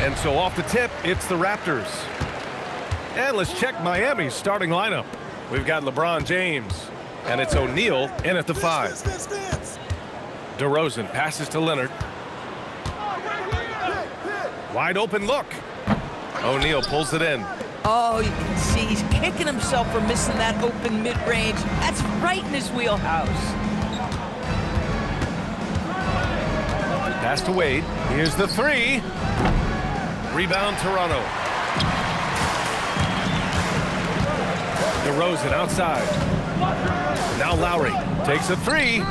And so off the tip, it's the Raptors. And let's check Miami's starting lineup. We've got LeBron James, and it's O'Neal in at the 5. DeRozan passes to Leonard. Wide open look. O'Neal pulls it in. Oh, you can see he's kicking himself for missing that open mid-range. That's right in his wheelhouse. Pass to Wade. Here's the 3. Rebound, Toronto. DeRozan outside. Now Lowry takes a 3.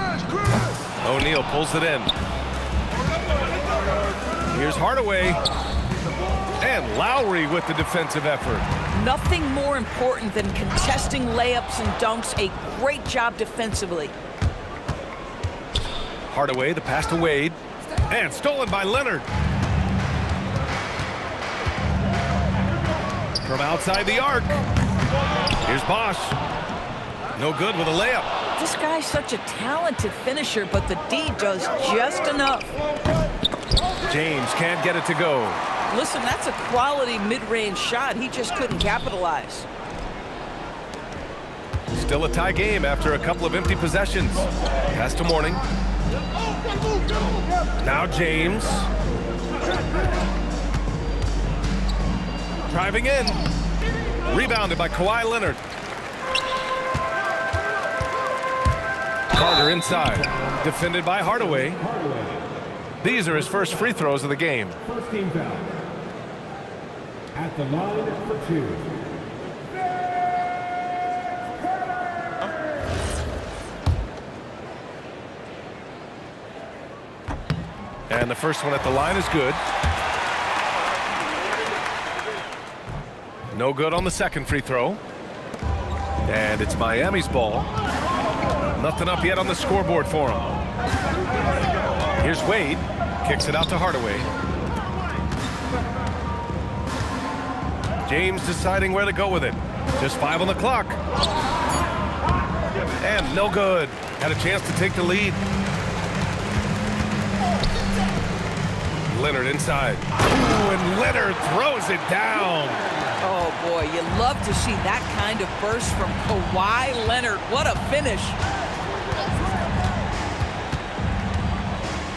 O'Neal pulls it in. Here's Hardaway. And Lowry with the defensive effort. Nothing more important than contesting layups and dunks. A great job defensively. Hardaway, the pass to Wade. And stolen by Leonard. From outside the arc. Here's Bosch. No good with a layup. This guy's such a talented finisher, but the D does just enough. James can't get it to go. Listen, that's a quality mid-range shot. He just couldn't capitalize. Still a tie game after a couple of empty possessions. Pass to Mourning. Now James. Driving in. Rebounded by Kawhi Leonard. Carter inside. Defended by Hardaway. These are his first free throws of the game. First team foul. At the line for 2. And the first one at the line is good. No good on the second free throw. And it's Miami's ball. Nothing up yet on the scoreboard for him. Here's Wade. Kicks it out to Hardaway. James deciding where to go with it. Just 5 on the clock. And no good. Had a chance to take the lead. Leonard inside. Ooh, and Leonard throws it down. Oh, boy, you love to see that kind of burst from Kawhi Leonard. What a finish.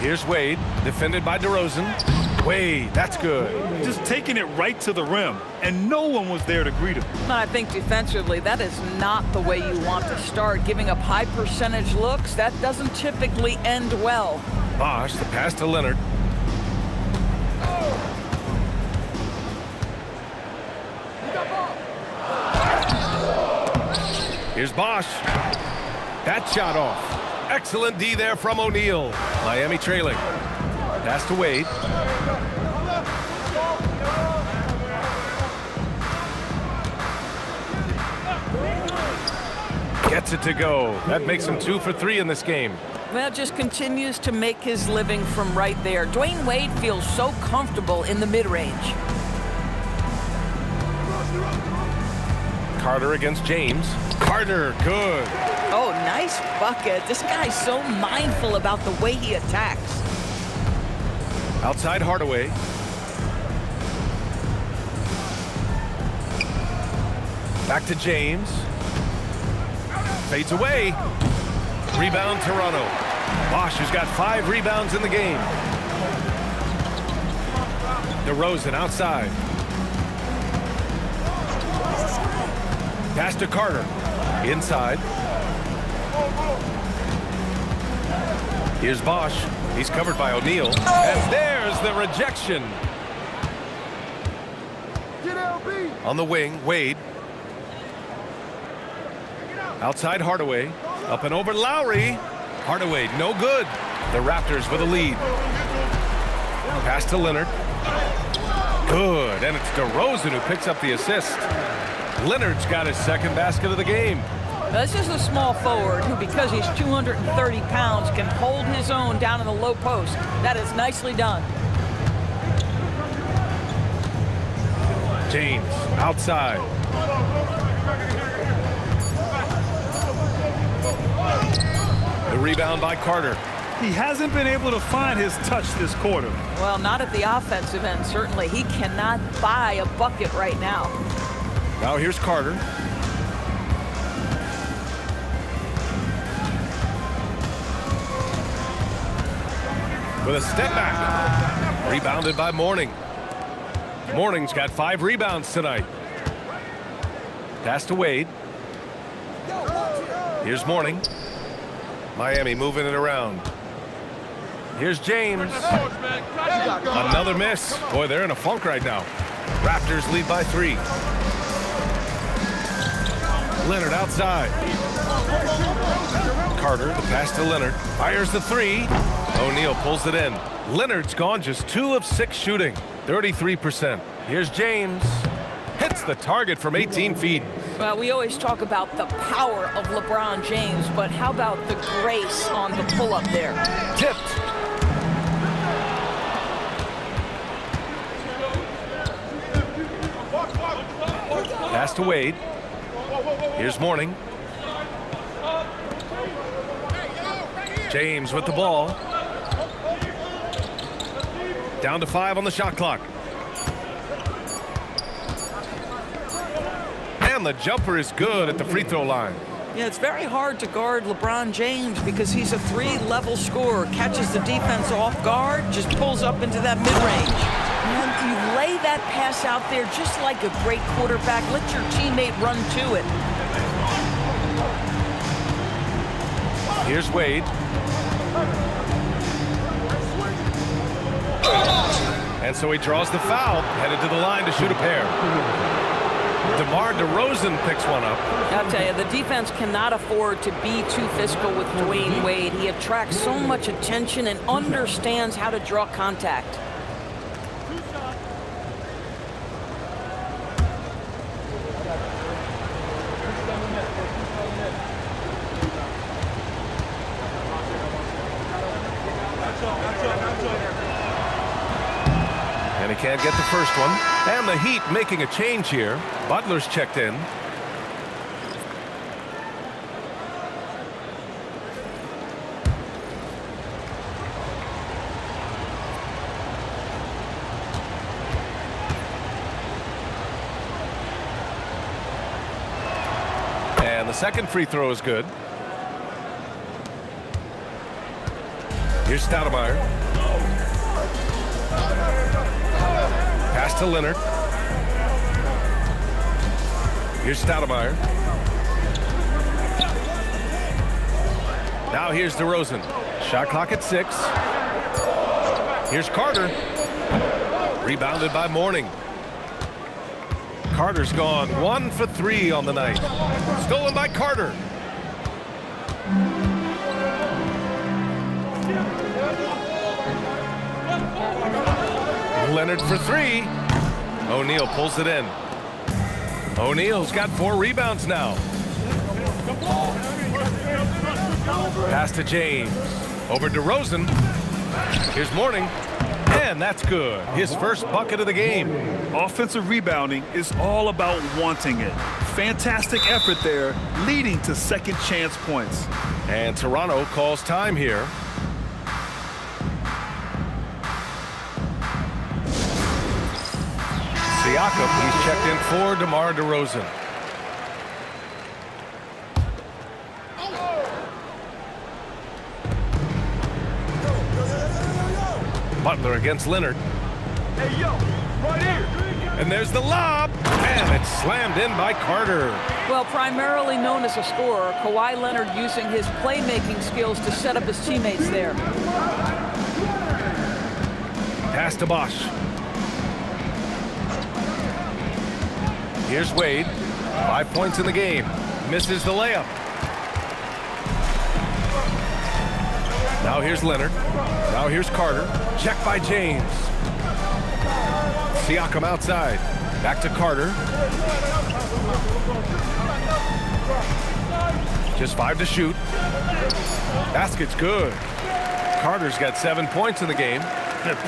Here's Wade, defended by DeRozan. Wade, that's good. Just taking it right to the rim, and no one was there to greet him. I think defensively, that is not the way you want to start. Giving up high percentage looks, that doesn't typically end well. Bosch, the pass to Leonard. Here's Bosch. That shot off. Excellent D there from O'Neal. Miami trailing. Pass to Wade. Gets it to go. That makes him 2 for 3 in this game. Well, just continues to make his living from right there. Dwayne Wade feels so comfortable in the mid-range. Carter against James. Carter, good. Oh, nice bucket. This guy's so mindful about the way he attacks. Outside Hardaway. Back to James. Fades away. Rebound, Toronto. Bosch has got 5 rebounds in the game. DeRozan outside. Pass to Carter. Inside. Here's Bosch. He's covered by O'Neal. And there's the rejection. On the wing, Wade. Outside Hardaway. Up and over Lowry. Hardaway, no good. The Raptors with a lead. Pass to Leonard. Good. And it's DeRozan who picks up the assist. Leonard's got his second basket of the game. This is a small forward who, because he's 230 pounds, can hold his own down in the low post. That is nicely done. James outside. The rebound by Carter. He hasn't been able to find his touch this quarter. Well, not at the offensive end, certainly. He cannot buy a bucket right now. Now here's Carter. With a step back. Rebounded by Mourning. Mourning's got 5 rebounds tonight. Pass to Wade. Here's Mourning. Miami moving it around. Here's James. Another miss. Boy, they're in a funk right now. Raptors lead by 3. Leonard outside. Carter, the pass to Leonard. Fires the 3. O'Neal pulls it in. Leonard's gone just 2 of 6 shooting. 33%. Here's James. Hits the target from 18 feet. Well, we always talk about the power of LeBron James, but how about the grace on the pull-up there? Tipped. Pass to Wade. Here's Mourning. James with the ball. Down to 5 on the shot clock. And the jumper is good at the free throw line. Yeah, it's very hard to guard LeBron James because he's a 3-level scorer. Catches the defense off guard, just pulls up into that mid-range. And you lay that pass out there just like a great quarterback. Let your teammate run to it. Here's Wade. And so he draws the foul, headed to the line to shoot a pair. DeMar DeRozan picks one up. I'll tell you, the defense cannot afford to be too physical with Dwayne Wade. He attracts so much attention and understands how to draw contact. And he can't get the first one. And the Heat making a change here. Butler's checked in. And the second free throw is good. Here's Stoudemire. Pass to Leonard. Here's Stoudemire. Now here's DeRozan. Shot clock at 6. Here's Carter. Rebounded by Mourning. Carter's gone 1 for 3 on the night. Stolen by Carter. Leonard for 3. O'Neal pulls it in. O'Neal's got 4 rebounds now. Pass to James. Over to DeRozan. Here's Mourning. And that's good. His first bucket of the game. Offensive rebounding is all about wanting it. Fantastic effort there, leading to second chance points. And Toronto calls time here. Siakam, he's checked in for DeMar DeRozan. Butler against Leonard. Hey, yo, right here. And there's the lob. And it's slammed in by Carter. Well, primarily known as a scorer, Kawhi Leonard using his playmaking skills to set up his teammates there. Pass to Bosch. Here's Wade. 5 points in the game. Misses the layup. Now here's Leonard. Now here's Carter. Checked by James. Siakam outside. Back to Carter. Just 5 to shoot. Basket's good. Carter's got 7 points in the game.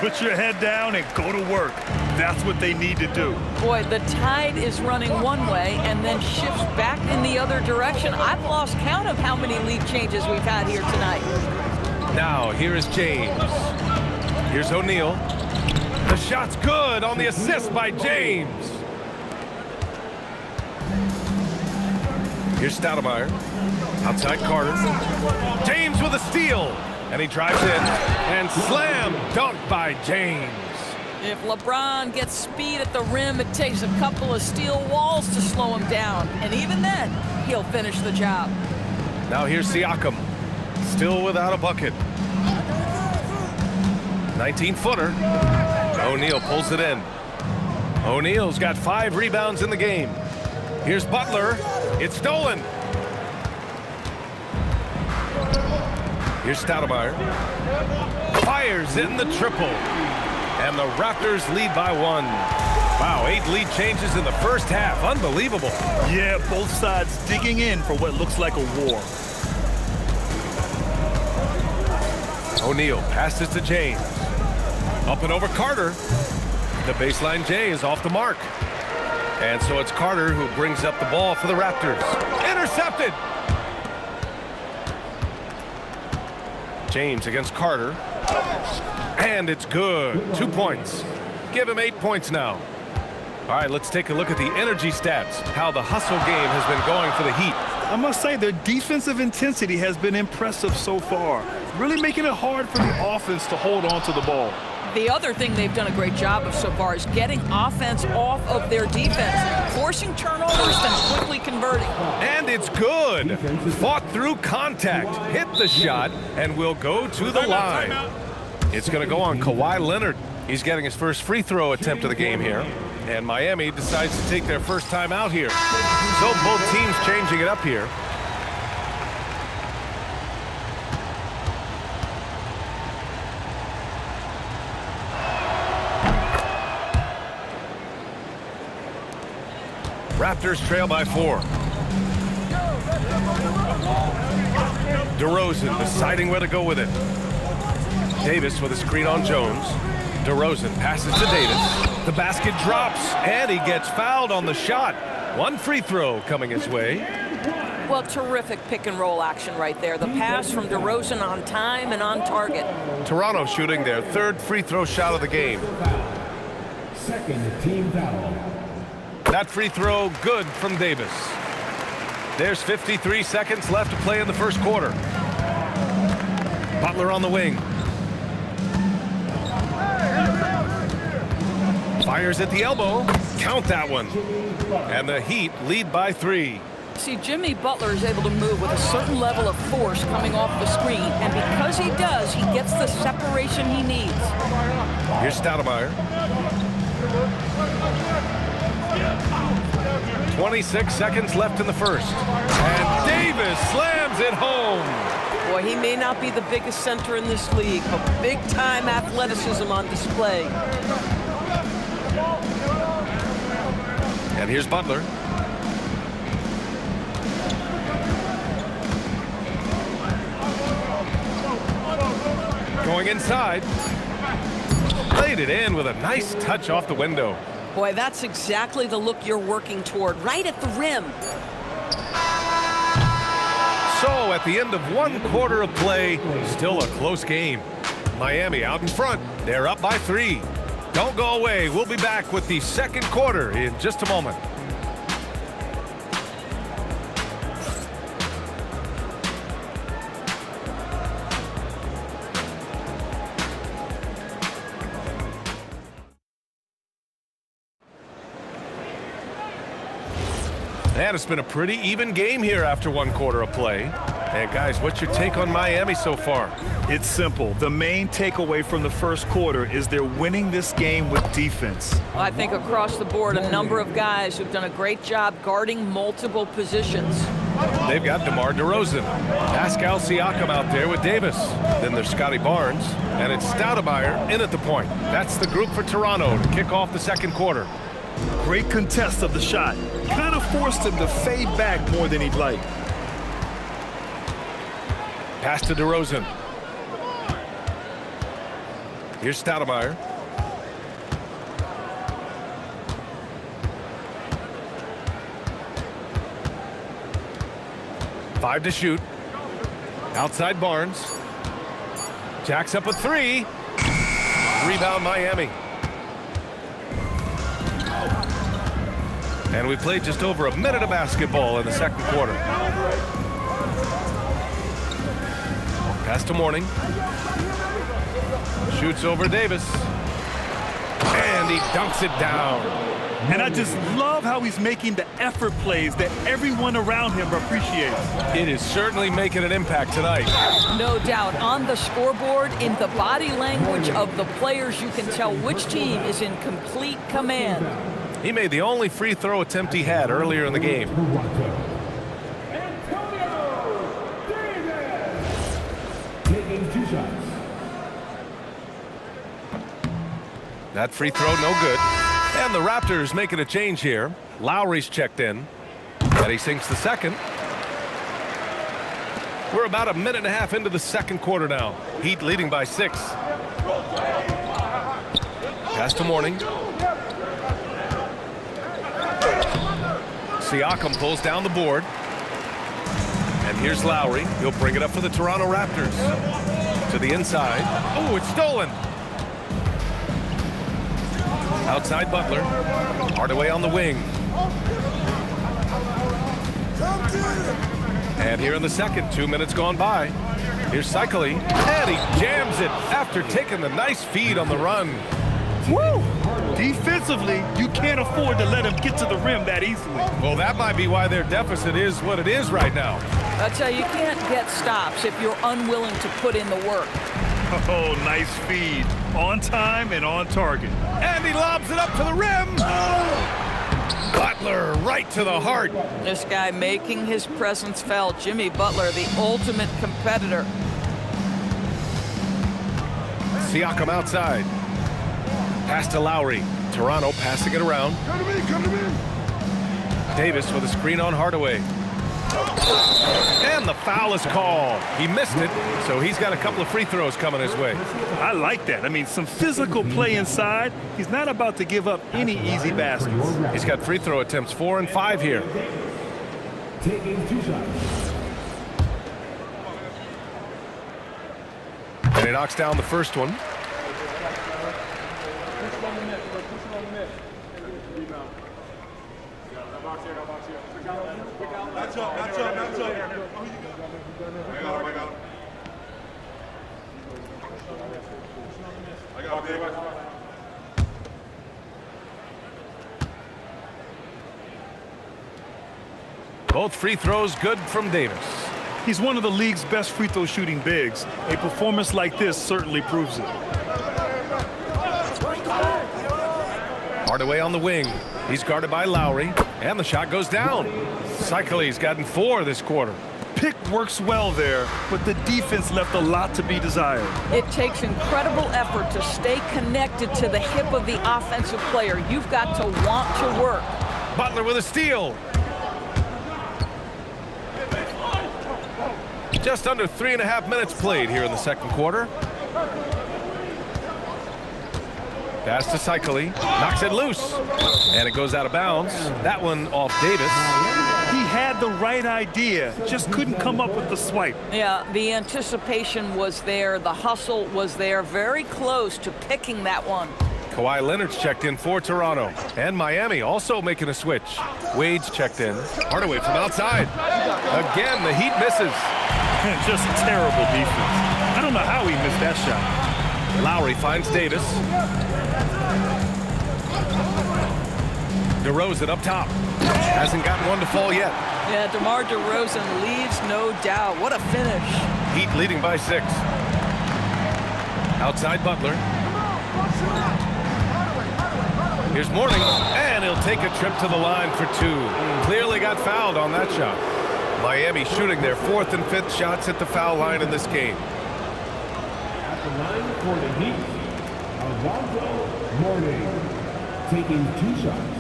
Put your head down and go to work. That's what they need to do. Boy, the tide is running one way and then shifts back in the other direction. I've lost count of how many lead changes we've had here tonight. Now, here is James. Here's O'Neal. The shot's good on the assist by James. Here's Stoudemire. Outside Carter. James with a steal. And he drives in. And slam dunk by James. If LeBron gets speed at the rim, it takes a couple of steel walls to slow him down. And even then, he'll finish the job. Now here's Siakam. Still without a bucket. 19-footer. O'Neal pulls it in. O'Neal's got 5 rebounds in the game. Here's Butler. It's stolen. Here's Stoudemire. Fires in the triple. And the Raptors lead by 1. Wow, 8 lead changes in the first half. Unbelievable. Yeah, both sides digging in for what looks like a war. O'Neal passes to James. Up and over Carter. The baseline J is off the mark. And so it's Carter who brings up the ball for the Raptors. Intercepted! James against Carter. And it's good. 2 points. Give him 8 points now. All right, let's take a look at the energy stats. How the hustle game has been going for the Heat. I must say their defensive intensity has been impressive so far, really making it hard for the offense to hold on to the ball. The other thing they've done a great job of so far is getting offense off of their defense, forcing turnovers, then quickly converting. And it's good. Fought through contact, hit the shot, and will go to the line. It's going to go on Kawhi Leonard. He's getting his first free throw attempt of the game here. And Miami decides to take their first time out here. So both teams changing it up here. Raptors trail by 4. DeRozan deciding where to go with it. Davis with a screen on Jones. DeRozan passes to Davis. The basket drops, and he gets fouled on the shot. 1 free throw coming his way. Well, terrific pick-and-roll action right there. The pass from DeRozan on time and on target. Toronto shooting their 3rd free throw shot of the game. Second team foul. That free throw good from Davis. There's 53 seconds left to play in the first quarter. Butler on the wing. Fires at the elbow. Count that one. And the Heat lead by 3. See, Jimmy Butler is able to move with a certain level of force coming off the screen, and because he does, he gets the separation he needs. Here's Stoudemire. 26 seconds left in the first. And Davis slams it home. Boy, he may not be the biggest center in this league, but big-time athleticism on display. And here's Butler. Going inside. Laid it in with a nice touch off the window. Boy, that's exactly the look you're working toward, right at the rim. So at the end of 1 quarter of play, still a close game. Miami out in front. They're up by 3. Don't go away. We'll be back with the second quarter in just a moment. And it's been a pretty even game here after 1 quarter of play. And guys, what's your take on Miami so far? It's simple. The main takeaway from the first quarter is they're winning this game with defense. I think across the board, a number of guys who've done a great job guarding multiple positions. They've got DeMar DeRozan, Pascal Siakam out there with Davis. Then there's Scotty Barnes, and it's Stoudemire in at the point. That's the group for Toronto to kick off the second quarter. Great contest of the shot. Kind of forced him to fade back more than he'd like. Pass to DeRozan. Here's Stoudemire. Five to shoot. Outside Barnes. Jacks up a three. Rebound Miami. And we played just over a minute of basketball in the second quarter. Pass to Mourning. Shoots over Davis. And he dunks it down. And I just love how he's making the effort plays that everyone around him appreciates. It is certainly making an impact tonight. No doubt. On the scoreboard, in the body language of the players, you can tell which team is in complete command. He made the only free throw attempt he had earlier in the game. Taking 2 shots. That free throw, no good. And the Raptors making a change here. Lowry's checked in. And he sinks the second. We're about a minute and a half into the second quarter now. Heat leading by 6. Pass to Mourning. Siakam pulls down the board. And here's Lowry. He'll bring it up for the Toronto Raptors. To the inside. Oh, it's stolen. Outside Butler. Hardaway on the wing. And here in the second, 2 minutes gone by. Here's Cycling. And he jams it after taking the nice feed on the run. Woo! Defensively, you can't afford to let him get to the rim that easily. Well, that might be why their deficit is what it is right now. I tell you, you can't get stops if you're unwilling to put in the work. Oh, nice feed. On time and on target. And he lobs it up to the rim. Butler right to the heart. This guy making his presence felt. Jimmy Butler, the ultimate competitor. Siakam outside. Pass to Lowry. Toronto passing it around. Come to me. Davis with a screen on Hardaway. And the foul is called. He missed it, so he's got a couple of free throws coming his way. I like that. I mean, some physical play inside. He's not about to give up any easy baskets. He's got free throw attempts 4 and 5 here. Taking 2 shots. And he knocks down the first one. Both free throws good from Davis. He's one of the league's best free throw shooting bigs. A performance like this certainly proves it. Hardaway on the wing. He's guarded by Lowry, and the shot goes down. Cycle's gotten 4 this quarter. Pick works well there, but the defense left a lot to be desired. It takes incredible effort to stay connected to the hip of the offensive player. You've got to want to work. Butler with a steal. Just under 3.5 minutes played here in the second quarter. Pass to Cycle. Knocks it loose. And it goes out of bounds. That one off Davis. He had the right idea, just couldn't come up with the swipe. Yeah, the anticipation was there. The hustle was there. Very close to picking that one. Kawhi Leonard's checked in for Toronto. And Miami also making a switch. Wade's checked in. Hardaway from outside. Again, the Heat misses. Just terrible defense. I don't know how he missed that shot. Lowry finds Davis. DeRozan up top. Hasn't gotten one to fall yet. Yeah, DeMar DeRozan leaves, no doubt. What a finish. Heat leading by 6. Outside Butler. Here's Mourning, and he'll take a trip to the line for 2. Clearly got fouled on that shot. Miami shooting their 4th and 5th shots at the foul line in this game. At the line for the Heat, Alonzo Mourning, taking 2 shots.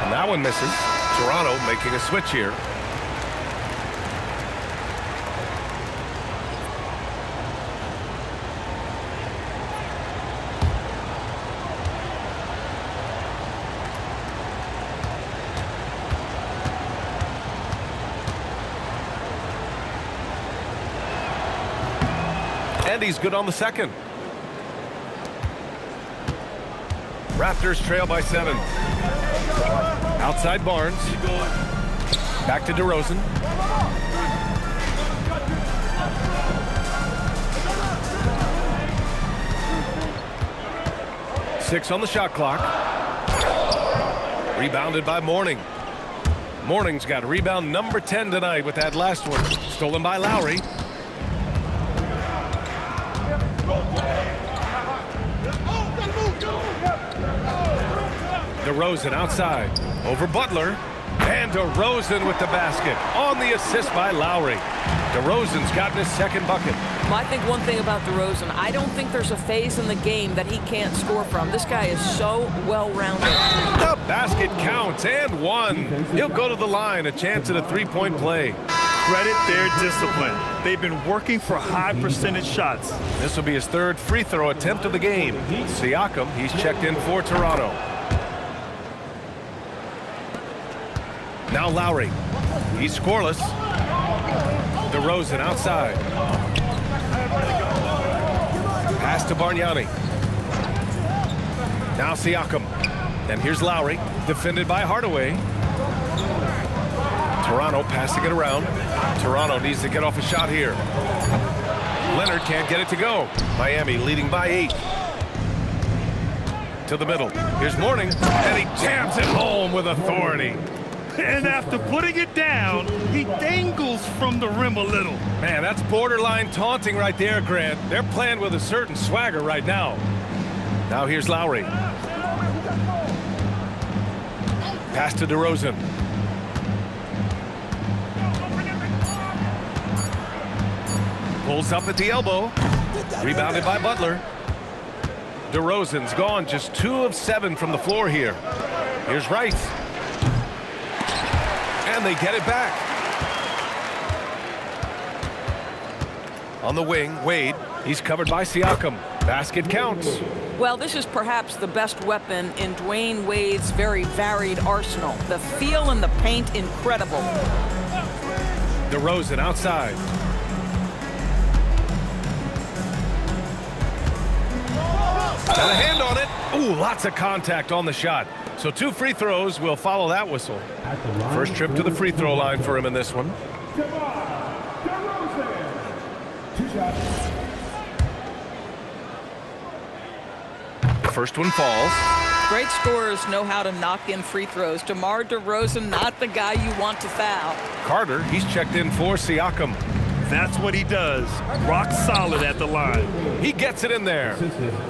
And that one misses. Toronto making a switch here. And he's good on the second. Raptors trail by 7. Outside Barnes. Back to DeRozan. Six on the shot clock. Rebounded by Mourning. Mourning's got rebound number 10 tonight with that last one. Stolen by Lowry. DeRozan outside. Over Butler. And DeRozan with the basket. On the assist by Lowry. DeRozan's gotten his second bucket. Well, I think one thing about DeRozan, I don't think there's a phase in the game that he can't score from. This guy is so well-rounded. The basket counts and one. He'll go to the line, a chance at a three-point play. Credit their discipline. They've been working for high percentage shots. This will be his third free throw attempt of the game. Siakam, he's checked in for Toronto. Now Lowry. He's scoreless. DeRozan outside. Pass to Bargnani. Now Siakam. And here's Lowry, defended by Hardaway. Toronto passing it around. Toronto needs to get off a shot here. Leonard can't get it to go. Miami leading by 8. To the middle. Here's Mourning, and he jams it home with authority. And after putting it down, he dangles from the rim a little. Man, that's borderline taunting right there, Grant. They're playing with a certain swagger right now. Now here's Lowry. Pass to DeRozan. Pulls up at the elbow. Rebounded by Butler. DeRozan's gone just 2 of 7 from the floor here. Here's Rice. And they get it back. On the wing, Wade. He's covered by Siakam. Basket counts. Well, this is perhaps the best weapon in Dwayne Wade's very varied arsenal. The feel in the paint, incredible. DeRozan outside. Got a hand on it. Ooh, lots of contact on the shot. So 2 free throws will follow that whistle. First trip to the free throw line for him in this one. DeRozan. 2 shots. First one falls. Great scorers know how to knock in free throws. DeMar DeRozan, not the guy you want to foul. Carter, he's checked in for Siakam. That's what he does. Rock solid at the line. He gets it in there.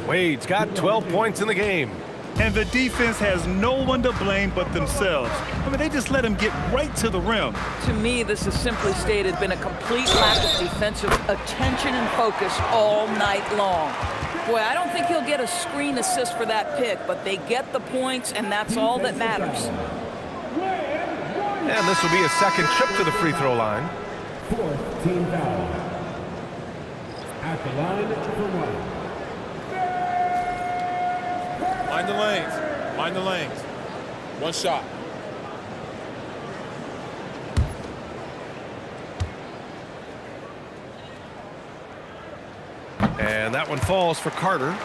Wade's got 12 points in the game. And the defense has no one to blame but themselves. I mean, they just let him get right to the rim. To me, this has simply stated been a complete lack of defensive attention and focus all night long. Boy, I don't think he'll get a screen assist for that pick, but they get the points, and that's all that matters. And this will be a second trip to the free throw line. 4th team foul. At the line for 1. Mind the lanes. Mind the lanes. 1 shot. And that one falls for Carter.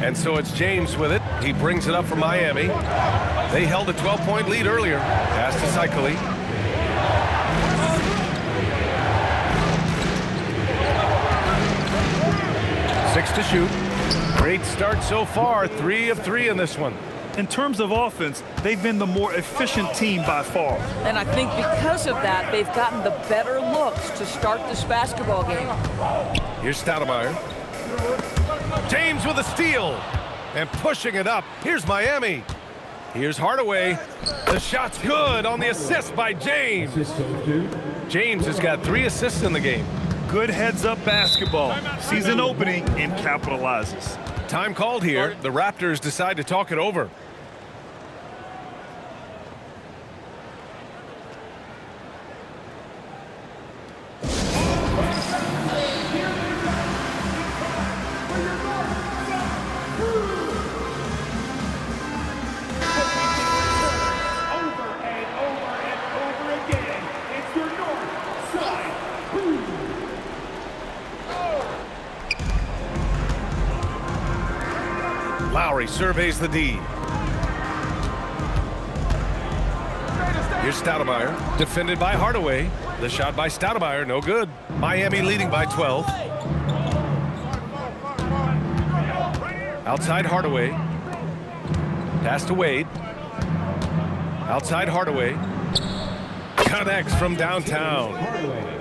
And so it's James with it. He brings it up for Miami. They held a 12-point lead earlier. Pass to Cycli. Six to shoot. Great start so far. 3 of 3 in this one. In terms of offense, they've been the more efficient team by far. And I think because of that, they've gotten the better looks to start this basketball game. Here's Stoudemire. James with a steal. And pushing it up. Here's Miami. Here's Hardaway. The shot's good on the assist by James. James has got 3 assists in the game. Good heads-up basketball. Sees an opening and capitalizes. Time called here. The Raptors decide to talk it over. Lowry surveys the D. Here's Stoudemire, defended by Hardaway. The shot by Stoudemire, no good. Miami leading by 12. Outside Hardaway. Pass to Wade. Outside Hardaway. Connects from downtown.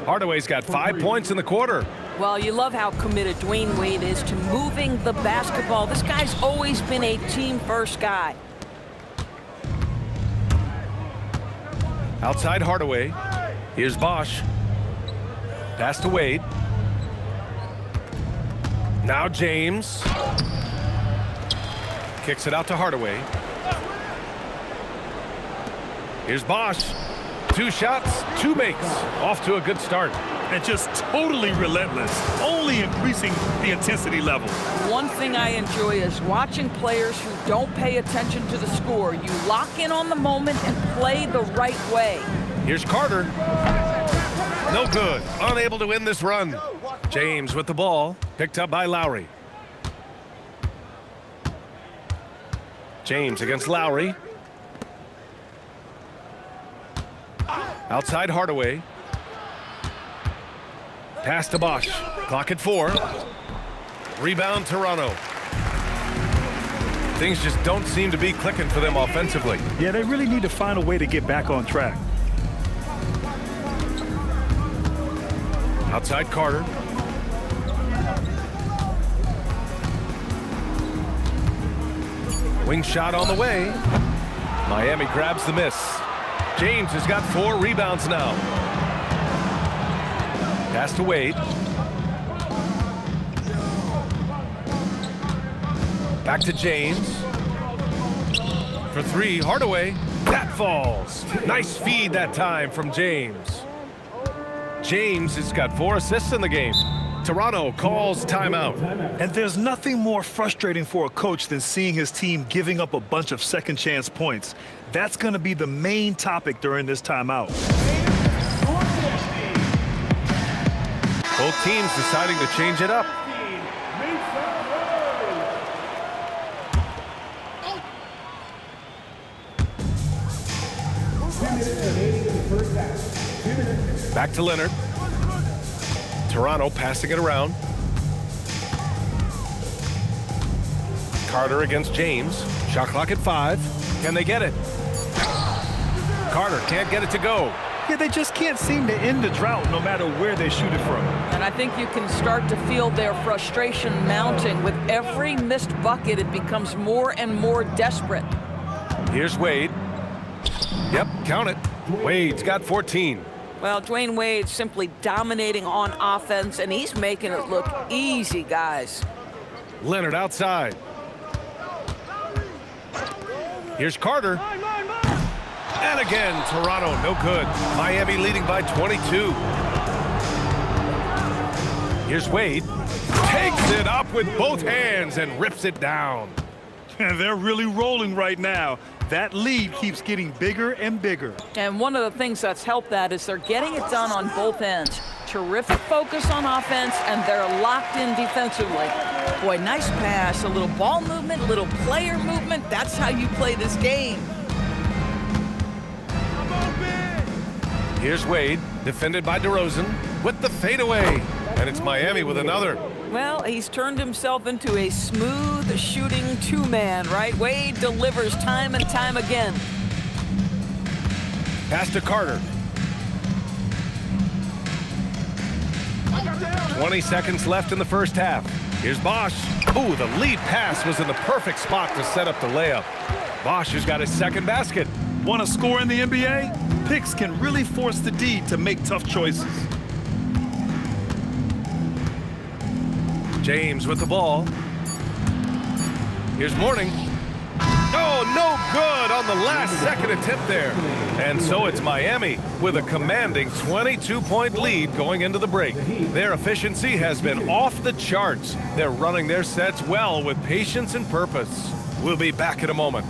Hardaway's got 5 points in the quarter. Well, you love how committed Dwayne Wade is to moving the basketball. This guy's always been a team-first guy. Outside Hardaway. Here's Bosch. Pass to Wade. Now James. Kicks it out to Hardaway. Here's Bosch. 2 shots, 2 makes. Off to a good start. And just totally relentless, only increasing the intensity level. One thing I enjoy is watching players who don't pay attention to the score. You lock in on the moment and play the right way. Here's Carter. No good. Unable to win this run. James with the ball. Picked up by Lowry. James against Lowry. Outside Hardaway. Pass to Bosch. Clock at 4. Rebound Toronto. Things just don't seem to be clicking for them offensively. Yeah, they really need to find a way to get back on track. Outside Carter. Wing shot on the way. Miami grabs the miss. James has got 4 rebounds now. Pass to Wade. Back to James. For 3, Hardaway. That falls. Nice feed that time from James. James has got 4 assists in the game. Toronto calls timeout. And there's nothing more frustrating for a coach than seeing his team giving up a bunch of second chance points. That's going to be the main topic during this timeout. Both teams deciding to change it up. Back to Leonard. Toronto passing it around. Carter against James. Shot clock at 5. Can they get it? Carter can't get it to go. Yeah, they just can't seem to end the drought no matter where they shoot it from. And I think you can start to feel their frustration mounting. With every missed bucket, it becomes more and more desperate. Here's Wade. Yep, count it. Wade's got 14. Well, Dwayne Wade's simply dominating on offense, and he's making it look easy, guys. Leonard outside. Here's Carter. And again, Toronto, no good. Miami leading by 22. Here's Wade. Takes it up with both hands and rips it down. And they're really rolling right now. That lead keeps getting bigger and bigger. And one of the things that's helped that is they're getting it done on both ends. Terrific focus on offense, and they're locked in defensively. Boy, nice pass, a little ball movement, little player movement. That's how you play this game. Here's Wade, defended by DeRozan, with the fadeaway. And it's Miami with another. Well, he's turned himself into a smooth shooting 2-man, right? Wade delivers time and time again. Pass to Carter. 20 seconds left in the first half. Here's Bosch. Ooh, the lead pass was in the perfect spot to set up the layup. Bosch has got his second basket. Want to score in the NBA? Picks can really force the D to make tough choices. James with the ball. Here's Mourning. Oh, no good on the last second attempt there. And so it's Miami with a commanding 22-point lead going into the break. Their efficiency has been off the charts. They're running their sets well with patience and purpose. We'll be back in a moment.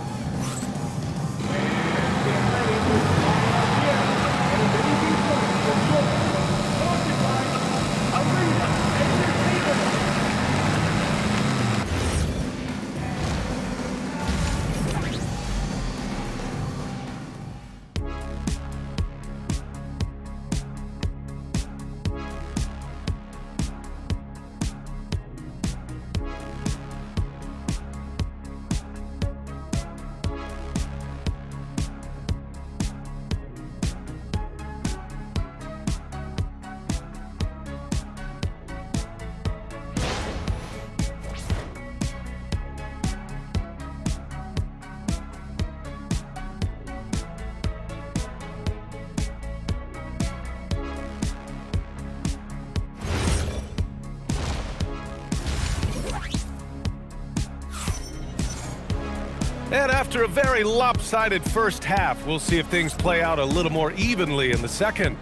And after a very lopsided first half, we'll see if things play out a little more evenly in the second.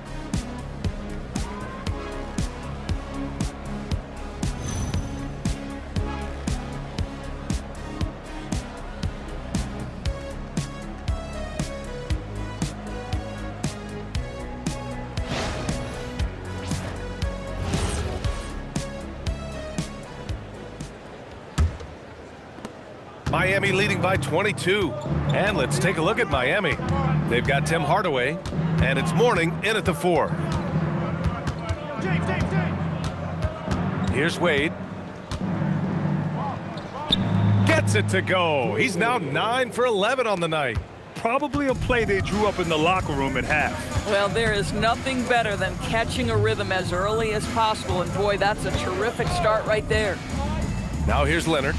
Miami leading by 22. And let's take a look at Miami. They've got Tim Hardaway, and it's Mourning in at the 4. Here's Wade. Gets it to go. He's now 9 for 11 on the night. Probably a play they drew up in the locker room at half. Well, there is nothing better than catching a rhythm as early as possible, and boy, that's a terrific start right there. Now here's Leonard,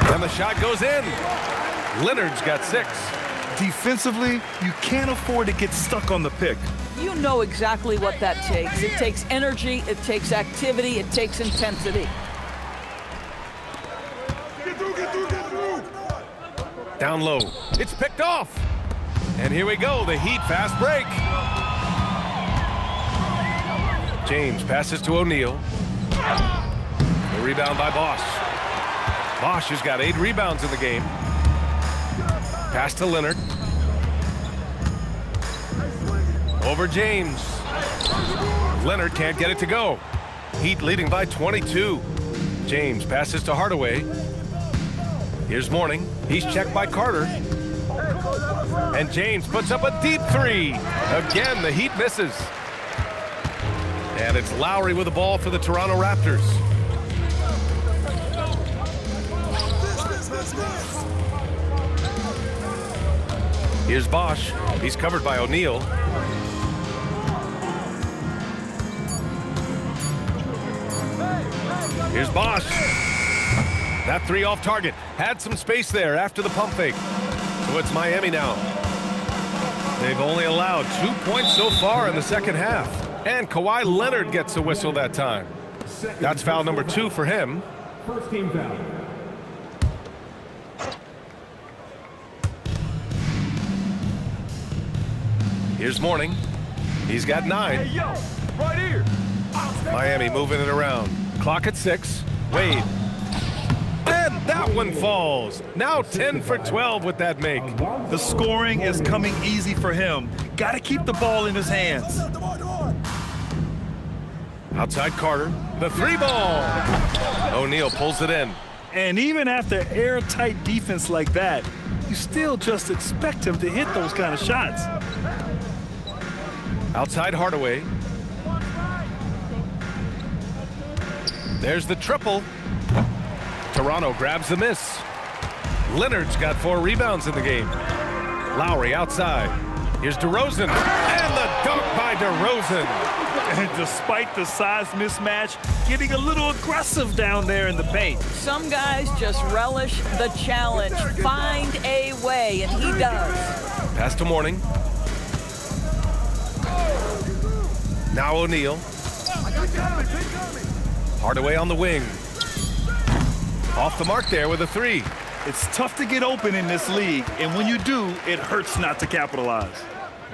and the shot goes in. Leonard's got 6. Defensively, you can't afford to get stuck on the pick. You know exactly what that takes. It takes energy, it takes activity, it takes intensity. Down low. It's picked off. And here we go, the Heat fast break. James passes to O'Neal. The rebound by Bosch. Bosch has got 8 rebounds in the game. Pass to Leonard. Over James. Leonard can't get it to go. Heat leading by 22. James passes to Hardaway. Here's Mourning. He's checked by Carter. And James puts up a deep 3. Again, the Heat misses. And it's Lowry with the ball for the Toronto Raptors. Here's Bosch. He's covered by O'Neal. Here's Bosch. That 3 off target. Had some space there after the pump fake. So it's Miami now. They've only allowed 2 points so far in the second half. And Kawhi Leonard gets a whistle that time. That's foul number 2 for him. First team foul. Here's Mourning. He's got 9. Hey, yo, right here. Miami moving it around. Clock at 6. Wade. And that one falls. Now 10 for 12 with that make. The scoring is coming easy for him. Got to keep the ball in his hands. Outside Carter. The 3 ball. O'Neal pulls it in. And even after airtight defense like that, you still just expect him to hit those kind of shots. Outside Hardaway. There's the triple. Toronto grabs the miss. Leonard's got 4 rebounds in the game. Lowry outside. Here's DeRozan. And the dunk by DeRozan. And despite the size mismatch, getting a little aggressive down there in the paint. Some guys just relish the challenge. Find a way, and he does. Pass to Mourning. Now O'Neal. Hardaway on the wing. Off the mark there with a 3. It's tough to get open in this league, and when you do, it hurts not to capitalize.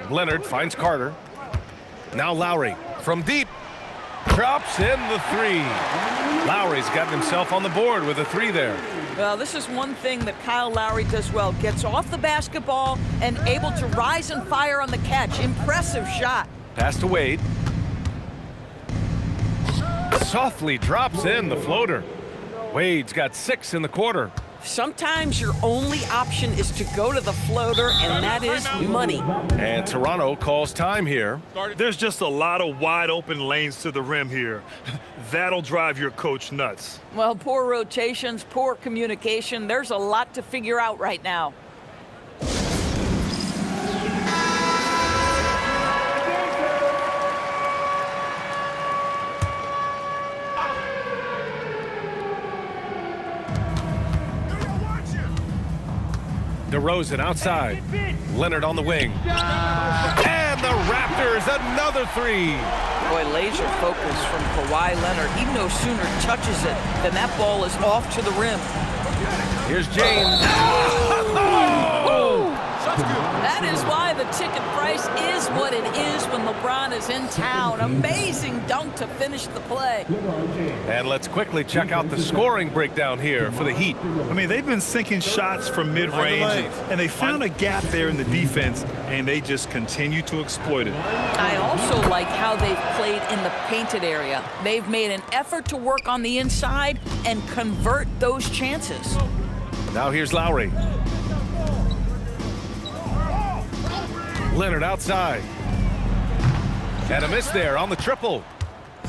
Leonard finds Carter. Now Lowry from deep. Drops in the 3. Lowry's gotten himself on the board with a 3 there. Well, this is one thing that Kyle Lowry does well. Gets off the basketball and able to rise and fire on the catch. Impressive shot. Pass to Wade. Softly drops in the floater. Wade's got 6 in the quarter. Sometimes your only option is to go to the floater, and that is money. And Toronto calls time here. There's just a lot of wide open lanes to the rim here. That'll drive your coach nuts. Well, poor rotations, poor communication. There's a lot to figure out right now. DeRozan outside. Leonard on the wing. And the Raptors, another 3. Boy, laser focus from Kawhi Leonard. He no sooner touches it than that ball is off to the rim. Here's James. That is why the ticket price is what it is when LeBron is in town. Amazing dunk to finish the play. And let's quickly check out the scoring breakdown here for the Heat. I mean, they've been sinking shots from mid-range, and they found a gap there in the defense, and they just continue to exploit it. I also like how they've played in the painted area. They've made an effort to work on the inside and convert those chances. Now here's Lowry. Leonard outside. And a miss there on the triple.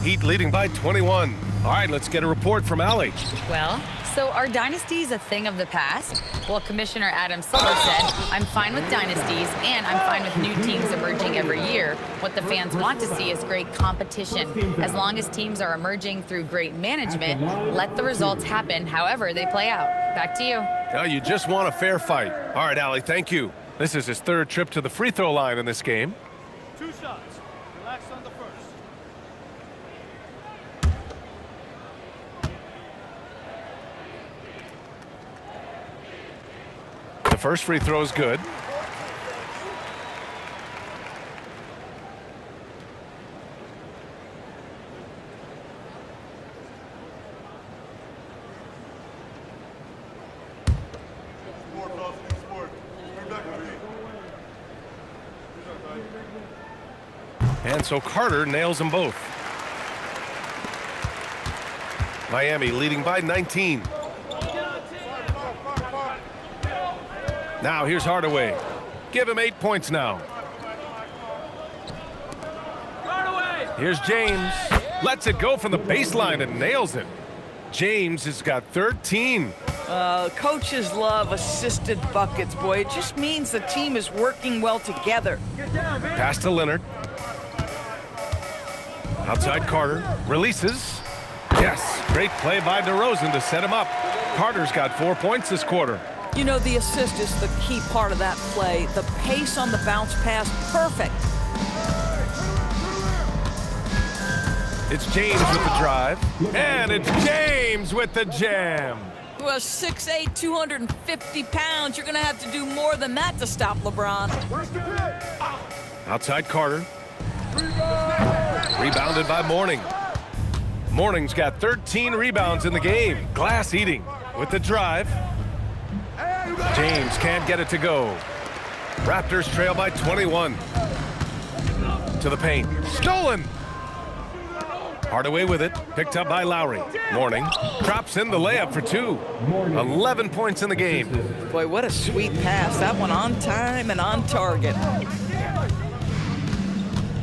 Heat leading by 21. All right, let's get a report from Allie. Well, so are dynasties a thing of the past? Well, Commissioner Adam Silver said, I'm fine with dynasties and I'm fine with new teams emerging every year. What the fans want to see is great competition. As long as teams are emerging through great management, let the results happen however they play out. Back to you. Oh, you just want a fair fight. All right, Allie, thank you. This is his third trip to the free throw line in this game. 2 shots. Relax on the first. The first free throw is good. And so Carter nails them both. Miami leading by 19. Now here's Hardaway. Give him 8 points now. Here's James. Lets it go from the baseline and nails it. James has got 13. Coaches love assisted buckets, boy. It just means the team is working well together. Pass to Leonard. Outside Carter. Releases. Yes, great play by DeRozan to set him up. Carter's got 4 points this quarter. You know, the assist is the key part of that play. The pace on the bounce pass, perfect. It's James with the drive. And it's James with the jam. Well, 6'8", 250 pounds. You're going to have to do more than that to stop LeBron. Outside Carter. Rebounded by Mourning. Mourning's got 13 rebounds in the game. Glass eating with the drive. James can't get it to go. Raptors trail by 21. To the paint. Stolen! Hardaway with it. Picked up by Lowry. Mourning drops in the layup for 2. 11 points in the game. Boy, what a sweet pass. That one on time and on target.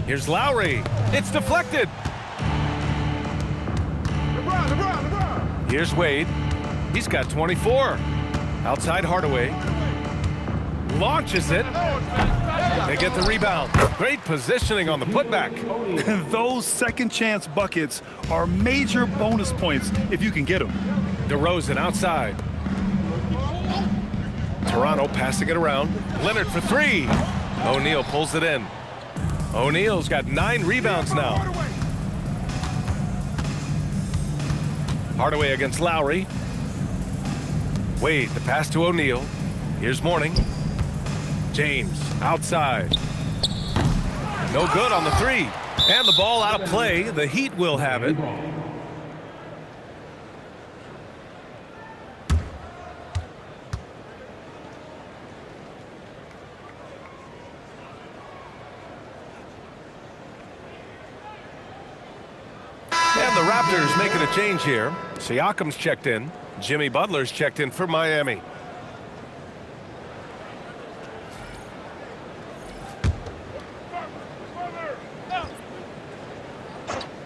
Here's Lowry. It's deflected. Here's Wade. He's got 24. Outside Hardaway. Launches it. They get the rebound. Great positioning on the putback. And those second chance buckets are major bonus points if you can get them. DeRozan outside. Toronto passing it around. Leonard for 3. O'Neal pulls it in. O'Neal's got 9 rebounds now. Hardaway against Lowry. Wade, the pass to O'Neal. Here's Mourning. James outside. No good on the 3. And the ball out of play. The Heat will have it. And the Raptors making a change here. Siakam's checked in. Jimmy Butler's checked in for Miami.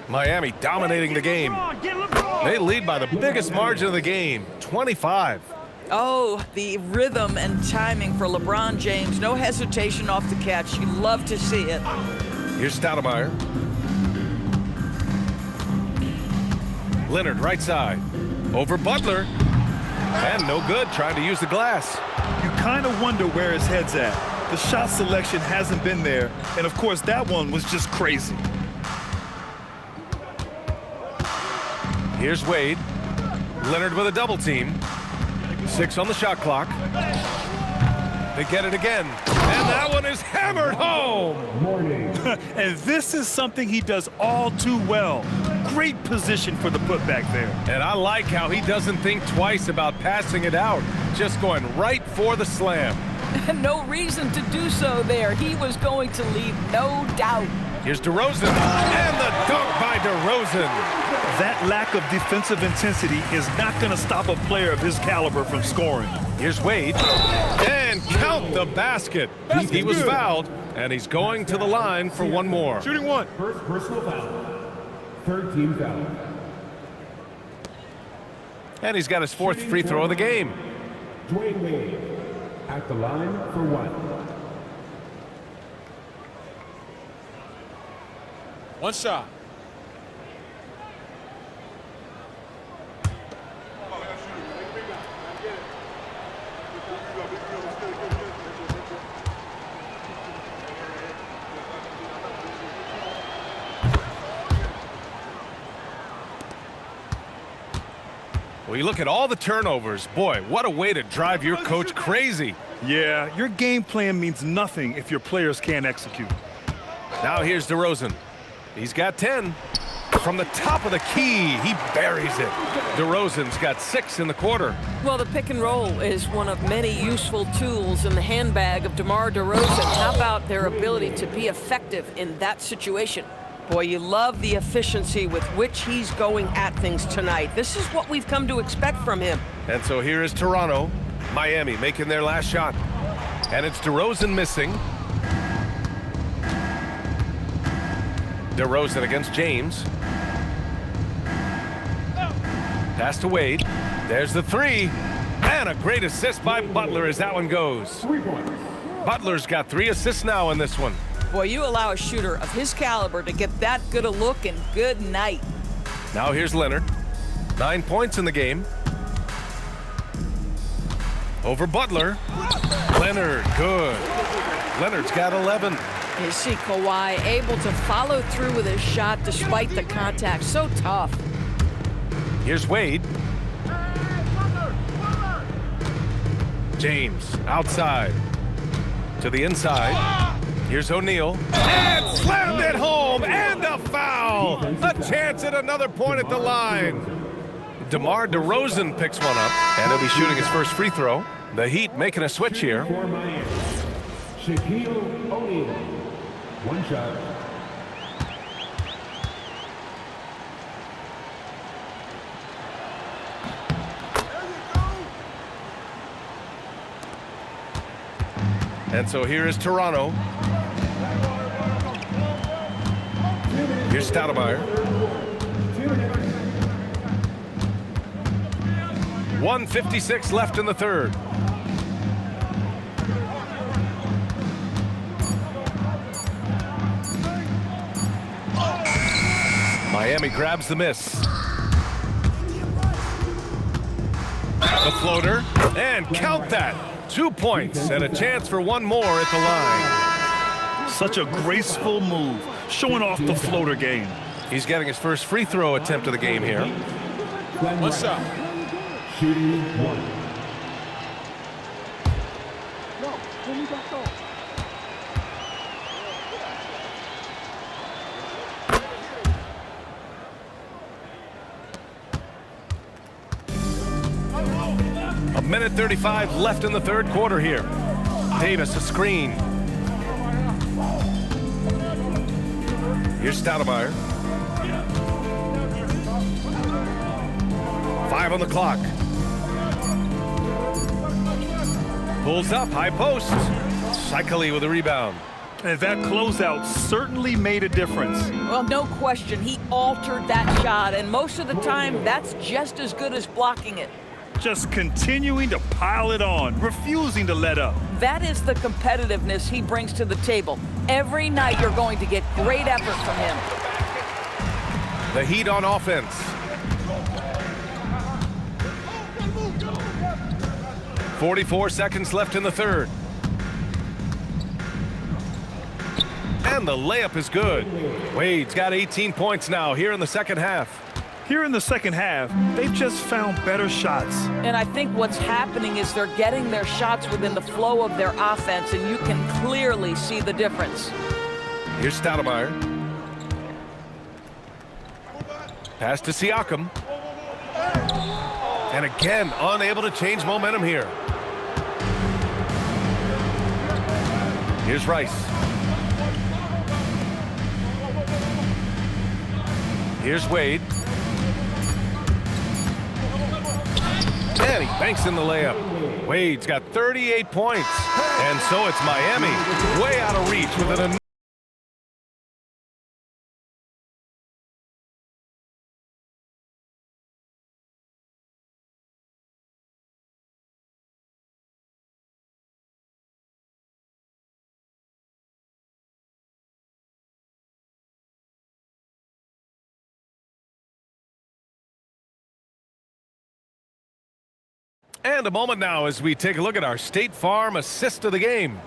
Miami dominating the game. They lead by the biggest margin of the game, 25. Oh, the rhythm and timing for LeBron James. No hesitation off the catch. You love to see it. Here's Stoudemire. Leonard right side. Over Butler. And no good, trying to use the glass. You kind of wonder where his head's at. The shot selection hasn't been there. And, of course, that one was just crazy. Here's Wade. Leonard with a double team. 6 on the shot clock. They get it again. And that one is hammered home. Morning. And this is something he does all too well. Great position for the putback there. And I like how he doesn't think twice about passing it out. Just going right for the slam. No reason to do so there. He was going to leave no doubt. Here's DeRozan. And the dunk by DeRozan. That lack of defensive intensity is not going to stop a player of his caliber from scoring. Here's Wade. And count the basket. He was fouled, and he's going to the line for one more. Shooting one. First personal foul. Third team foul. And he's got his fourth free throw of the game. Dwayne Wade at the line for one. One shot. Well, you look at all the turnovers. Boy, what a way to drive your coach crazy. Yeah, your game plan means nothing if your players can't execute. Now here's DeRozan. He's got 10. From the top of the key, he buries it. DeRozan's got 6 in the quarter. Well, the pick and roll is one of many useful tools in the handbag of DeMar DeRozan. How about their ability to be effective in that situation? Boy, you love the efficiency with which he's going at things tonight. This is what we've come to expect from him. And so here is Toronto. Miami making their last shot. And it's DeRozan missing. DeRozan against James. Pass to Wade. There's the three. And a great assist by Butler as that one goes. 3 points. Butler's got 3 assists now in this one. Boy, you allow a shooter of his caliber to get that good a look, and good night. Now here's Leonard. 9 points in the game. Over Butler. Leonard, good. Leonard's got 11. You see Kawhi able to follow through with his shot despite the contact. So tough. Here's Wade. James outside to the inside. Here's O'Neal. And slammed it home, and a foul. A chance at another point at the line. DeMar DeRozan picks one up, and he'll be shooting his first free throw. The Heat making a switch here. For Miami. Shaquille O'Neal. One shot. And so here is Toronto. Here's Stoudemire. 1:56 left in the third. Miami grabs the miss. The floater, and count that. 2 points and a chance for one more at the line. Such a graceful move, showing off the floater game. He's getting his first free throw attempt of the game here. One shot. Shooting one. A minute 35 left in the third quarter here. Davis a screen. Here's Stoudemire. 5 on the clock. Pulls up, high post. Cycli with a rebound. And that closeout certainly made a difference. Well, no question, he altered that shot, and most of the time, that's just as good as blocking it. Just continuing to pile it on, refusing to let up. That is the competitiveness he brings to the table. Every night you're going to get great effort from him. The Heat on offense. .44 seconds left in the third. And the layup is good. Wade's got 18 points now here in the second half. Here in the second half, they've just found better shots. And I think what's happening is they're getting their shots within the flow of their offense, and you can clearly see the difference. Here's Stoudemire. Pass to Siakam. And again, unable to change momentum here. Here's Rice. Here's Wade. And he banks in the layup. Wade's got 38 points. And so it's Miami, way out of reach with an And a moment now as we take a look at our State Farm assist of the game.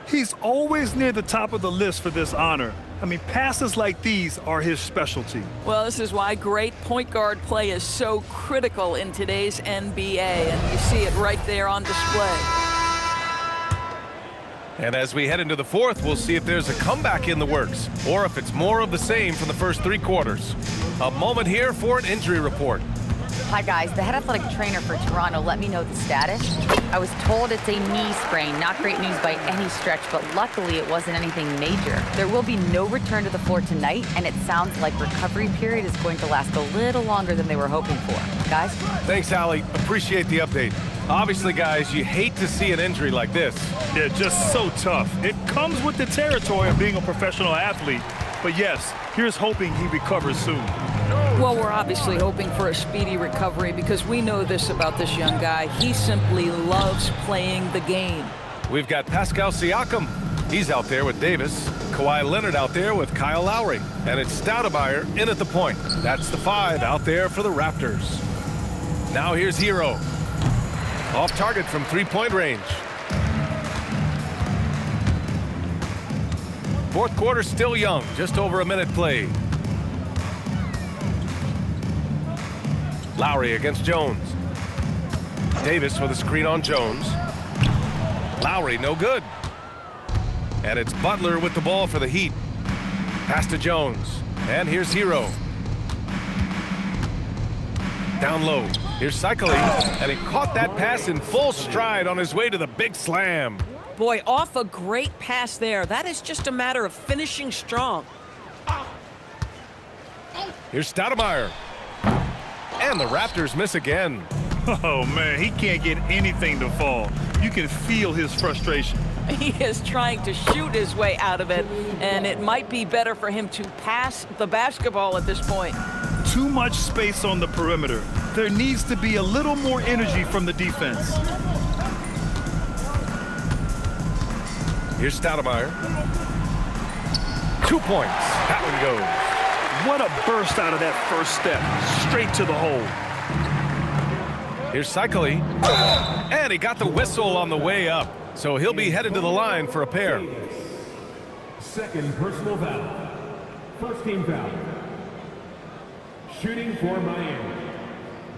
He's always near the top of the list for this honor. I mean, passes like these are his specialty. Well, this is why great point guard play is so critical in today's NBA, and you see it right there on display. And as we head into the fourth, we'll see if there's a comeback in the works or if it's more of the same from the first three quarters. A moment here for an injury report. Hi guys, the head athletic trainer for Toronto let me know the status. I was told it's a knee sprain, not great news by any stretch, but luckily it wasn't anything major. There will be no return to the floor tonight, and it sounds like recovery period is going to last a little longer than they were hoping for. Guys? Thanks, Allie. Appreciate the update. Obviously, guys, you hate to see an injury like this. Yeah, just so tough. It comes with the territory of being a professional athlete. But yes, here's hoping he recovers soon. Well, we're obviously hoping for a speedy recovery because we know this about this young guy. He simply loves playing the game. We've got Pascal Siakam. He's out there with Davis. Kawhi Leonard out there with Kyle Lowry. And it's Stoudemire in at the point. That's the 5 out there for the Raptors. Now here's Hero. Off target from three-point range. Fourth quarter still young, just over a minute played. Lowry against Jones. Davis with a screen on Jones. Lowry no good. And it's Butler with the ball for the Heat. Pass to Jones. And here's Hero. Down low. Here's Cycling. And he caught that pass in full stride on his way to the big slam. Boy, off a great pass there. That is just a matter of finishing strong. Here's Stoudemire. And the Raptors miss again. Oh, man, he can't get anything to fall. You can feel his frustration. He is trying to shoot his way out of it, and it might be better for him to pass the basketball at this point. Too much space on the perimeter. There needs to be a little more energy from the defense. Here's Stoudemire. 2 points. That one goes. What a burst out of that first step. Straight to the hole. Here's Cycling. And he got the whistle on the way up. So he'll be headed to the line for a pair. Second personal foul. First team foul. Shooting for Miami.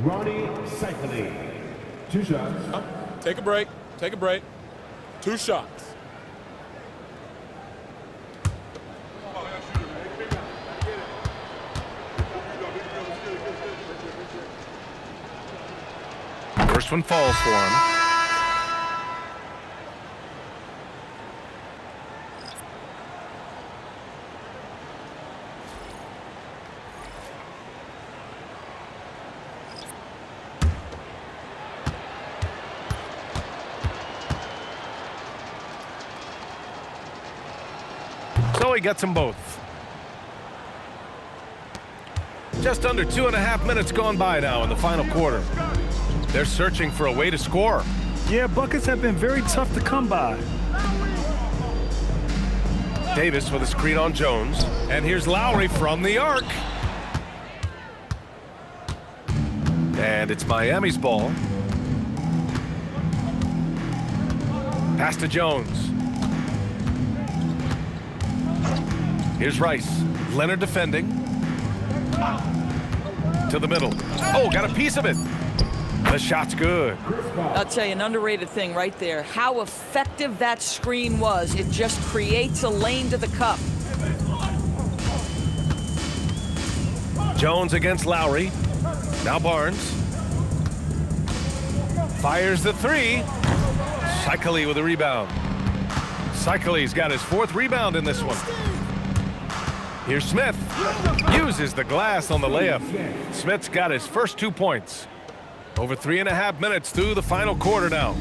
Ronnie Cycling. 2 shots. Take a break. Take a break. 2 shots. First one falls for him. So he gets them both. Just under 2.5 minutes gone by now in the final quarter. They're searching for a way to score. Yeah, buckets have been very tough to come by. Davis with a screen on Jones. And here's Lowry from the arc. And it's Miami's ball. Pass to Jones. Here's Rice. Leonard defending. to the middle. Oh, got a piece of it. The shot's good. I'll tell you, an underrated thing right there. How effective that screen was. It just creates a lane to the cup. Jones against Lowry. Now Barnes. Fires the three. Cycli with a rebound. Cycli's got his 4th rebound in this one. Here's Smith. Uses the glass on the layup. Smith's got his first 2 points. Over 3.5 minutes through the final quarter now.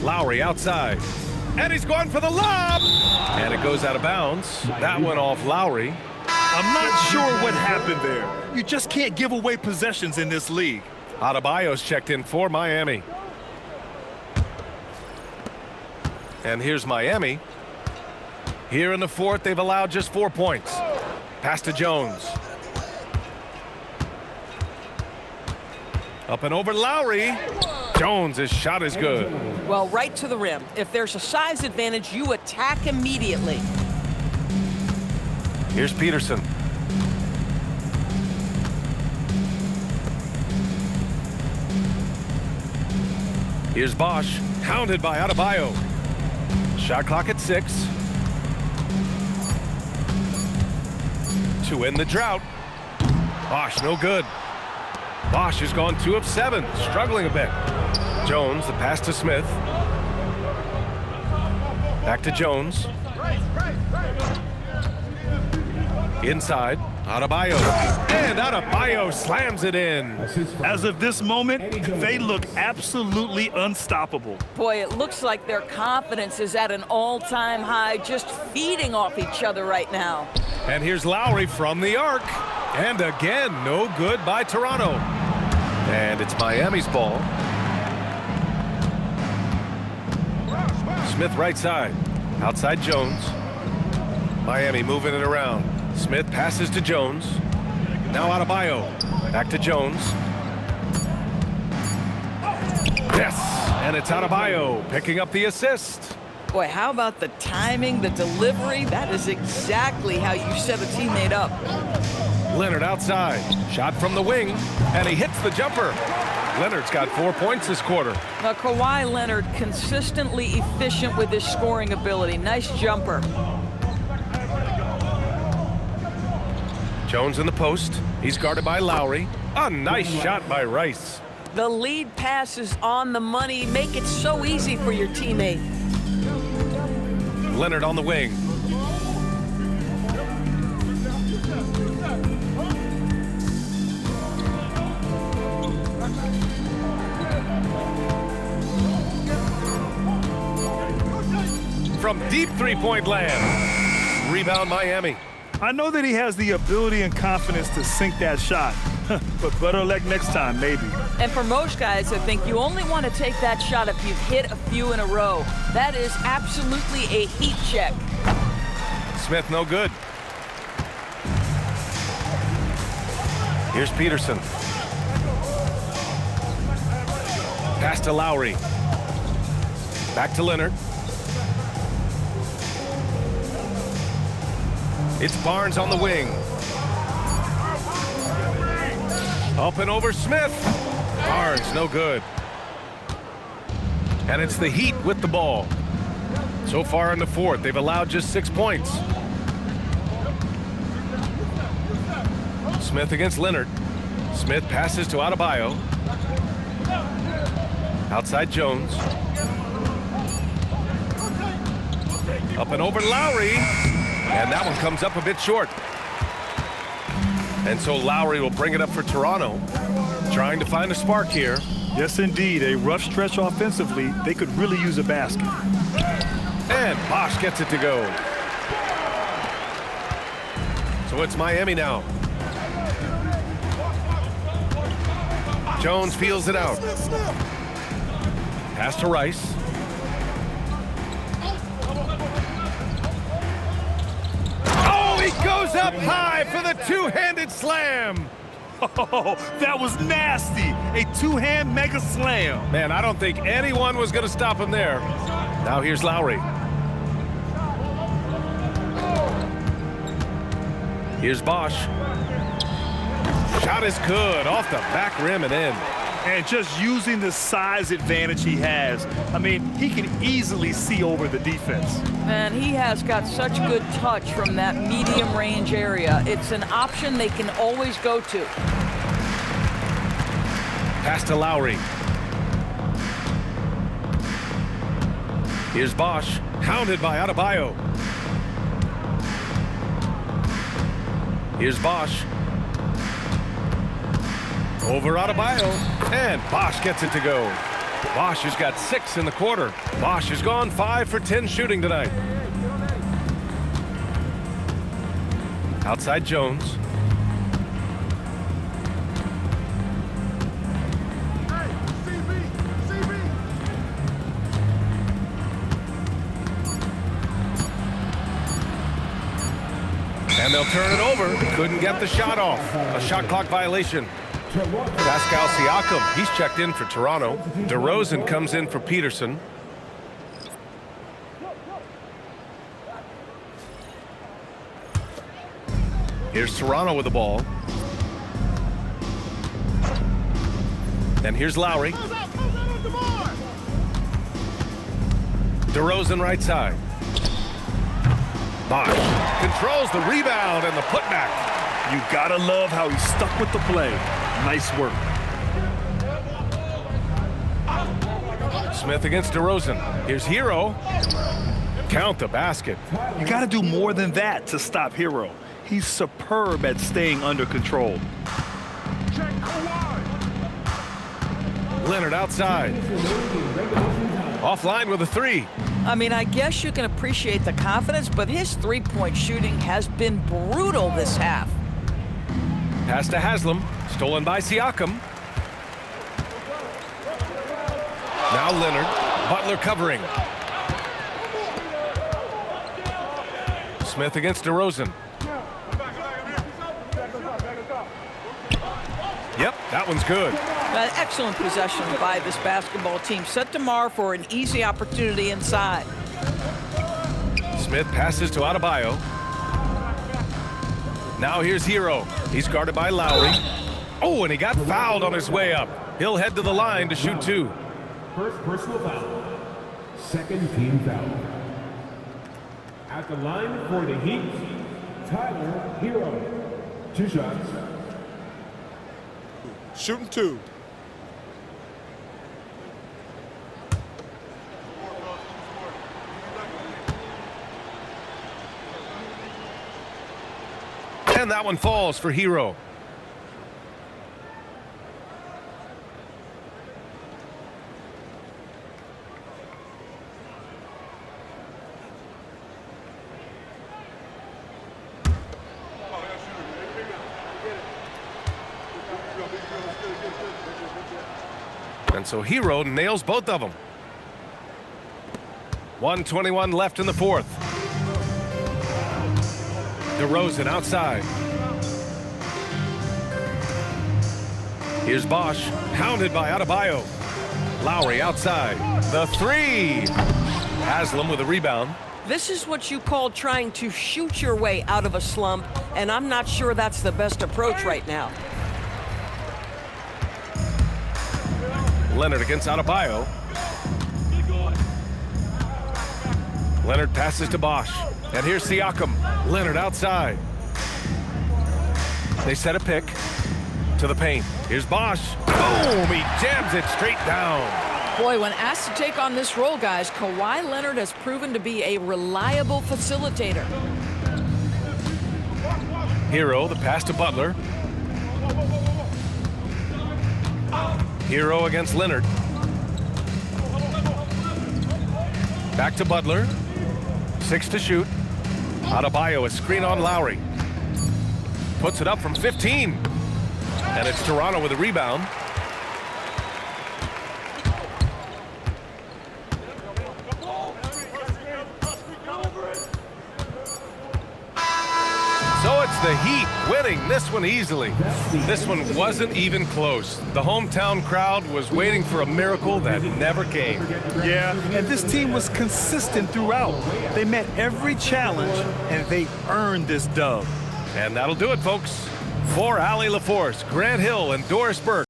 Lowry outside. And he's going for the lob. And it goes out of bounds. That went off Lowry. I'm not sure what happened there. You just can't give away possessions in this league. Adebayo's checked in for Miami. And here's Miami. Here in the 4th, they've allowed just 4 points. Pass to Jones. Up and over Lowry. Jones' shot is good. Well, right to the rim. If there's a size advantage, you attack immediately. Here's Peterson. Here's Bosch, hounded by Adebayo. Shot clock at 6. To end the drought. Bosch, no good. Bosch has gone 2 of 7, struggling a bit. Jones, the pass to Smith. Back to Jones. Inside, Adebayo. And Adebayo slams it in. As of this moment, they look absolutely unstoppable. Boy, it looks like their confidence is at an all-time high, just feeding off each other right now. And here's Lowry from the arc. And again, no good by Toronto. And it's Miami's ball. Smith right side. Outside Jones. Miami moving it around. Smith passes to Jones. Now Adebayo. Back to Jones. Yes, and it's Adebayo picking up the assist. Boy, how about the timing, the delivery? That is exactly how you set a teammate up. Leonard outside. Shot from the wing, and he hits the jumper. Leonard's got 4 points this quarter. Now, Kawhi Leonard consistently efficient with his scoring ability. Nice jumper. Jones in the post. He's guarded by Lowry. A nice shot by Rice. The lead pass is on the money. Make it so easy for your teammate. Leonard on the wing. From deep three-point land. Rebound Miami. I know that he has the ability and confidence to sink that shot, but better luck next time, maybe. And for most guys, I think you only want to take that shot if you've hit a few in a row. That is absolutely a heat check. Smith no good. Here's Peterson. Pass to Lowry. Back to Leonard. It's Barnes on the wing. Up and over Smith. Barnes, no good. And it's the Heat with the ball. So far in the 4th, they've allowed just 6 points. Smith against Leonard. Smith passes to Adebayo. Outside Jones. Up and over Lowry. And that one comes up a bit short. And so Lowry will bring it up for Toronto, trying to find a spark here. Yes, indeed. A rough stretch offensively. They could really use a basket. And Bosch gets it to go. So it's Miami now. Jones feels it out. Pass to Rice. He goes up high for the two-handed slam. Oh, that was nasty. A two-hand mega slam. Man, I don't think anyone was going to stop him there. Now here's Lowry. Here's Bosch. Shot is good, off the back rim and in. And just using the size advantage he has, I mean, he can easily see over the defense. And he has got such good touch from that medium range area. It's an option they can always go to. Pass to Lowry. Here's Bosch, hounded by Adebayo. Here's Bosch. Over Adebayo, and Bosch gets it to go. Bosch has got 6 in the quarter. Bosch has gone 5 for 10 shooting tonight. Outside Jones. And they'll turn it over. Couldn't get the shot off. A shot clock violation. Pascal Siakam, he's checked in for Toronto. DeRozan comes in for Peterson. Here's Toronto with the ball. And here's Lowry. DeRozan right side. Bosch controls the rebound and the putback. You gotta love how he stuck with the play. Nice work. Smith against DeRozan. Here's Hero. Count the basket. You gotta do more than that to stop Hero. He's superb at staying under control. Leonard outside. Offline with a 3. I mean, I guess you can appreciate the confidence, but his three-point shooting has been brutal this half. Pass to Haslam. Stolen by Siakam. Now Leonard. Butler covering. Smith against DeRozan. Yep, that one's good. An excellent possession by this basketball team. Set to mar for an easy opportunity inside. Smith passes to Adebayo. Now here's Hero. He's guarded by Lowry. Oh, and he got fouled on his way up. He'll head to the line to shoot 2. First personal foul. Second team foul. At the line for the Heat, Tyler Hero. 2 shots. Shooting 2. And that one falls for Hero. And so Hero nails both of them. 1:21 left in the 4th. DeRozan outside. Here's Bosch, hounded by Adebayo. Lowry outside. The 3. Haslam with a rebound. This is what you call trying to shoot your way out of a slump, and I'm not sure that's the best approach right now. Leonard against Adebayo. Leonard passes to Bosch. And here's Siakam. Leonard outside. They set a pick to the paint. Here's Bosch. Boom! He jams it straight down. Boy, when asked to take on this role, guys, Kawhi Leonard has proven to be a reliable facilitator. Hero, the pass to Butler. Hero against Leonard. Back to Butler. 6 to shoot. Adebayo, a screen on Lowry. Puts it up from 15. And it's Toronto with a rebound. So it's the Heat winning this one easily. This one wasn't even close. The hometown crowd was waiting for a miracle that never came. Yeah, and this team was consistent throughout. They met every challenge, and they earned this dub. And that'll do it, folks. For Allie LaForce, Grant Hill, and Doris Burke,